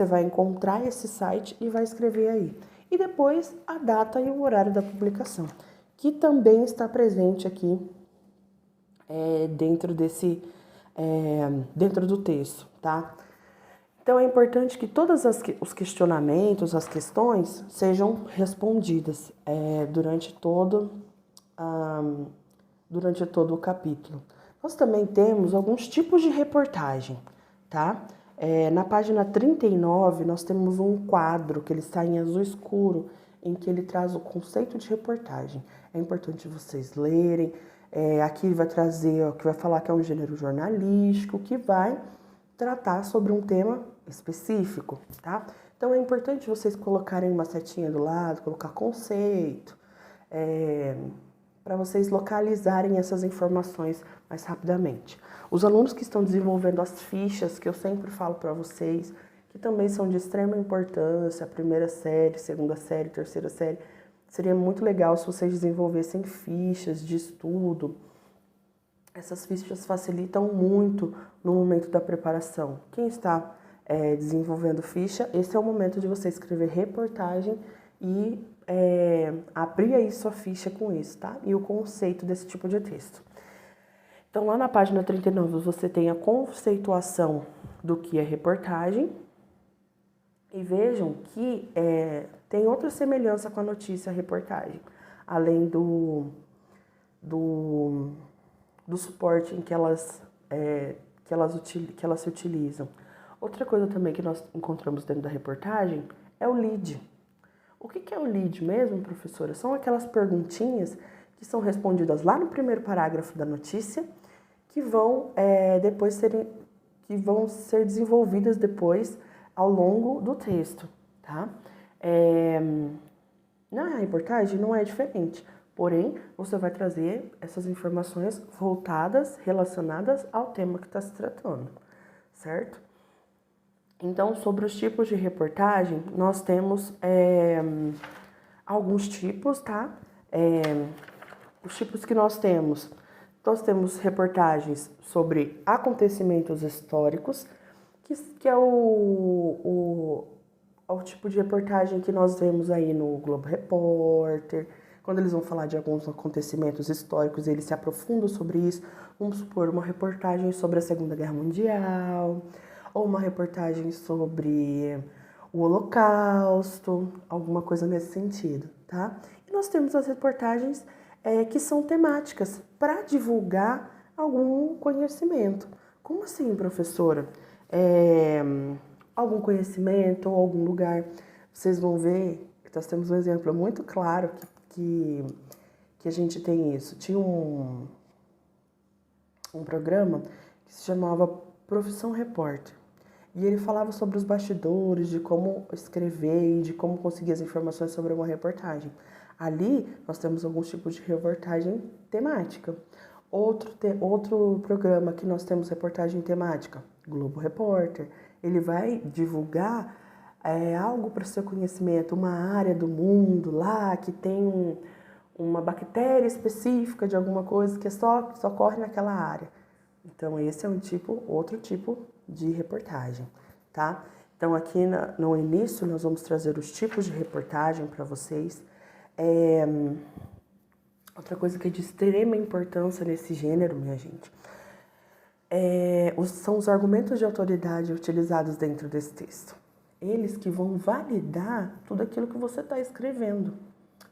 Você vai encontrar esse site e vai escrever aí. E depois a data e o horário da publicação, que também está presente aqui dentro dentro do texto, tá? Então é importante que todos os questionamentos, as questões sejam respondidas durante todo o capítulo. Nós também temos alguns tipos de reportagem, tá? Na página 39, nós temos um quadro que ele está em azul escuro, em que ele traz o conceito de reportagem. É importante vocês lerem. Aqui vai trazer, que vai falar que é um gênero jornalístico, que vai tratar sobre um tema específico, tá? Então é importante vocês colocarem uma setinha do lado, colocar conceito, para vocês localizarem essas informações mais rapidamente. Os alunos que estão desenvolvendo as fichas, que eu sempre falo para vocês, que também são de extrema importância, a primeira série, segunda série, terceira série, seria muito legal se vocês desenvolvessem fichas de estudo. Essas fichas facilitam muito no momento da preparação. Quem está desenvolvendo ficha, esse é o momento de você escrever reportagem e abrir aí sua ficha com isso, tá? E o conceito desse tipo de texto. Então, lá na página 39, você tem a conceituação do que é reportagem. E vejam que tem outra semelhança com a notícia reportagem, além do suporte em que elas se utilizam. Outra coisa também que nós encontramos dentro da reportagem é o lead. O que é o lead mesmo, professora? São aquelas perguntinhas que são respondidas lá no primeiro parágrafo da notícia, que vão ser desenvolvidas depois ao longo do texto, tá? Na reportagem não é diferente, porém você vai trazer essas informações voltadas, relacionadas ao tema que está se tratando, certo? Então, sobre os tipos de reportagem, nós temos alguns tipos, tá? Os tipos que nós temos reportagens sobre acontecimentos históricos, que é o tipo de reportagem que nós vemos aí no Globo Repórter. Quando eles vão falar de alguns acontecimentos históricos, eles se aprofundam sobre isso. Vamos supor, uma reportagem sobre a Segunda Guerra Mundial, ou uma reportagem sobre o Holocausto, alguma coisa nesse sentido, tá? E nós temos as reportagens que são temáticas para divulgar algum conhecimento. Como assim, professora? Algum conhecimento ou algum lugar. Vocês vão ver que nós temos um exemplo muito claro que a gente tem isso. Tinha um programa que se chamava Profissão Repórter. E ele falava sobre os bastidores, de como escrever e de como conseguir as informações sobre uma reportagem. Ali, nós temos alguns tipos de reportagem temática. Outro programa que nós temos reportagem temática, Globo Repórter. Ele vai divulgar algo para o seu conhecimento, uma área do mundo lá que tem uma bactéria específica de alguma coisa que só ocorre naquela área. Então, esse é outro tipo de reportagem, tá? Então, aqui no início, nós vamos trazer os tipos de reportagem para vocês. Outra coisa que é de extrema importância nesse gênero, minha gente, são os argumentos de autoridade utilizados dentro desse texto. Eles que vão validar tudo aquilo que você está escrevendo.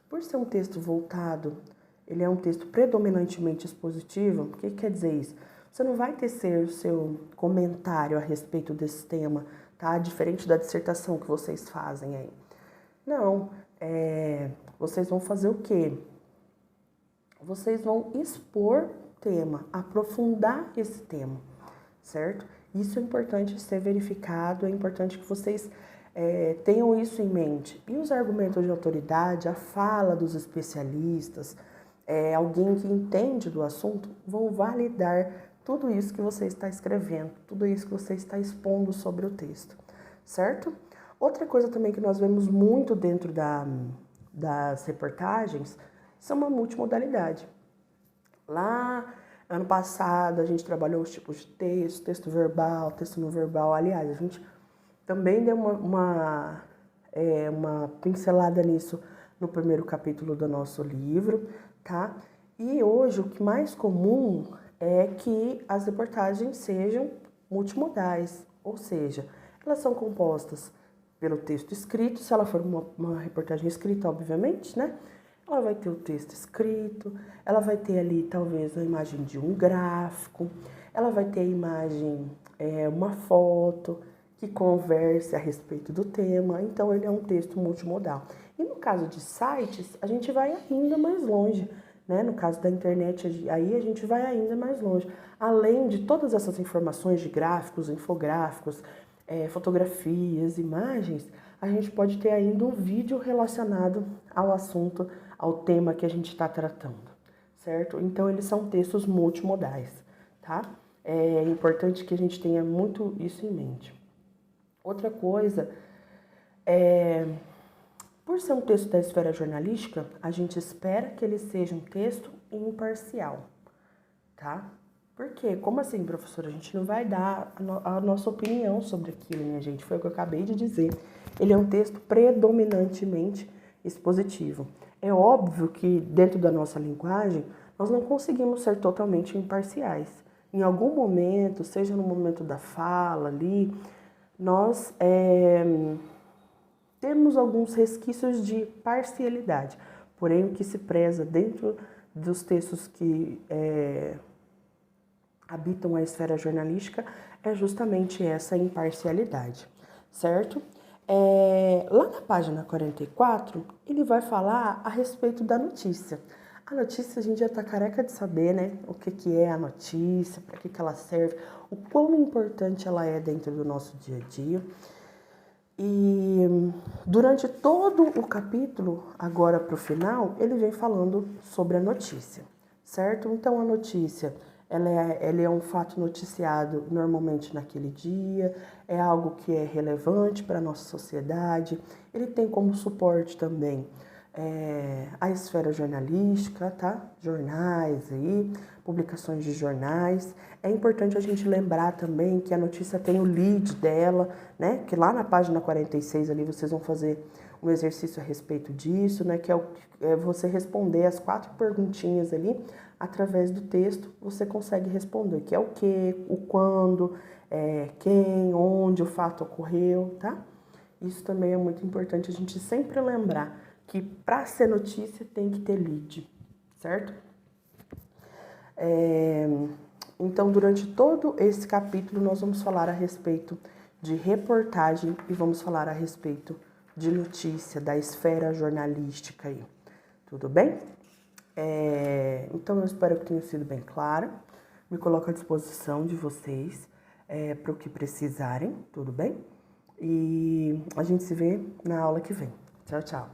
Por ser um texto voltado, ele é um texto predominantemente expositivo. O que quer dizer isso? Você não vai tecer o seu comentário a respeito desse tema, tá? Diferente da dissertação que vocês fazem aí. Não, vocês vão fazer o quê? Vocês vão expor o tema, aprofundar esse tema, certo? Isso é importante ser verificado, é importante que vocês tenham isso em mente. E os argumentos de autoridade, a fala dos especialistas, alguém que entende do assunto, vão validar tudo isso que você está escrevendo, tudo isso que você está expondo sobre o texto, certo? Outra coisa também que nós vemos muito dentro das reportagens são uma multimodalidade. Lá, ano passado, a gente trabalhou os tipos de texto, texto verbal, texto não verbal. Aliás, a gente também dei uma pincelada nisso no primeiro capítulo do nosso livro, tá? E hoje o que mais comum é que as reportagens sejam multimodais, ou seja, elas são compostas pelo texto escrito, se ela for uma reportagem escrita, obviamente, né? Ela vai ter o texto escrito, ela vai ter ali talvez a imagem de um gráfico, ela vai ter a imagem, uma foto que converse a respeito do tema, então ele é um texto multimodal. E no caso de sites, a gente vai ainda mais longe, né? No caso da internet, aí a gente vai ainda mais longe. Além de todas essas informações de gráficos, infográficos, fotografias, imagens, a gente pode ter ainda um vídeo relacionado ao assunto, ao tema que a gente está tratando, certo? Então, eles são textos multimodais, tá? É importante que a gente tenha muito isso em mente. Outra coisa, por ser um texto da esfera jornalística, a gente espera que ele seja um texto imparcial, tá? Por quê? Como assim, professora? A gente não vai dar a nossa opinião sobre aquilo, minha gente. Foi o que eu acabei de dizer. Ele é um texto predominantemente expositivo. É óbvio que, dentro da nossa linguagem, nós não conseguimos ser totalmente imparciais. Em algum momento, seja no momento da fala ali, nós temos alguns resquícios de parcialidade. Porém, o que se preza dentro dos textos que habitam a esfera jornalística é justamente essa imparcialidade, certo? Lá na página 44, ele vai falar a respeito da notícia. A notícia a gente já tá careca de saber, né? O que é a notícia, para que ela serve, o quão importante ela é dentro do nosso dia a dia. E durante todo o capítulo, agora para o final, ele vem falando sobre a notícia, certo? Então, a notícia, ela é um fato noticiado normalmente naquele dia, é algo que é relevante para a nossa sociedade. Ele tem como suporte também a esfera jornalística, tá? Jornais aí, publicações de jornais. É importante a gente lembrar também que a notícia tem o lead dela, né? Que lá na página 46 ali vocês vão fazer um exercício a respeito disso, né? Que é você responder as 4 perguntinhas ali, através do texto você consegue responder, que é o que, o quando, quem, onde o fato ocorreu, tá? Isso também é muito importante a gente sempre lembrar que para ser notícia tem que ter lead, certo? Então, durante todo esse capítulo, nós vamos falar a respeito de reportagem e vamos falar a respeito de notícia, da esfera jornalística aí. Tudo bem? Então, eu espero que tenha sido bem claro. Me coloco à disposição de vocês para o que precisarem, tudo bem? E a gente se vê na aula que vem. Tchau, tchau.